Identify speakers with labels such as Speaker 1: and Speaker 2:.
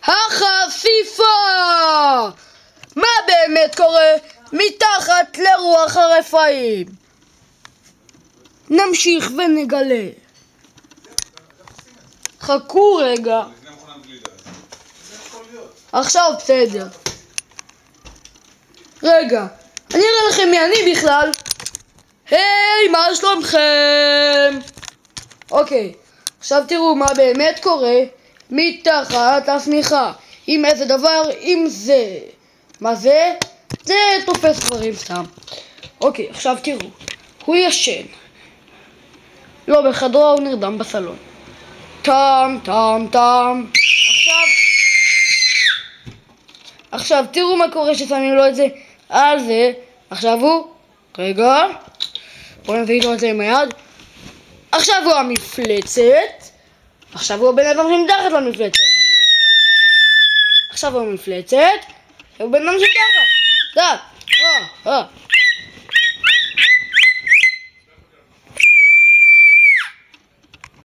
Speaker 1: החפיפה! מה באמת קורה מתחת לרוח הרפאים? נמשיך ונגלה. חכו רגע. עכשיו בסדר. רגע, אני אראה לכם מי אני בכלל. היי, מה שלומכם? אוקיי, עכשיו תראו מה באמת קורה מתחת לשמיכה. עם איזה דבר, עם זה. מה זה? זה תופס דברים סתם. אוקיי, עכשיו תראו. הוא ישן. לא בחדרו, הוא נרדם בסלון. טם טם טם. עכשיו תראו מה קורה ששמים לו את זה על זה. עכשיו הוא, רגע, בואו נביא לו את זה עם היד. עכשיו הוא המפלצת. עכשיו הוא הבן אדם שמתחת למפלצת. עכשיו הוא המפלצת. הוא בן אדם שמתחת.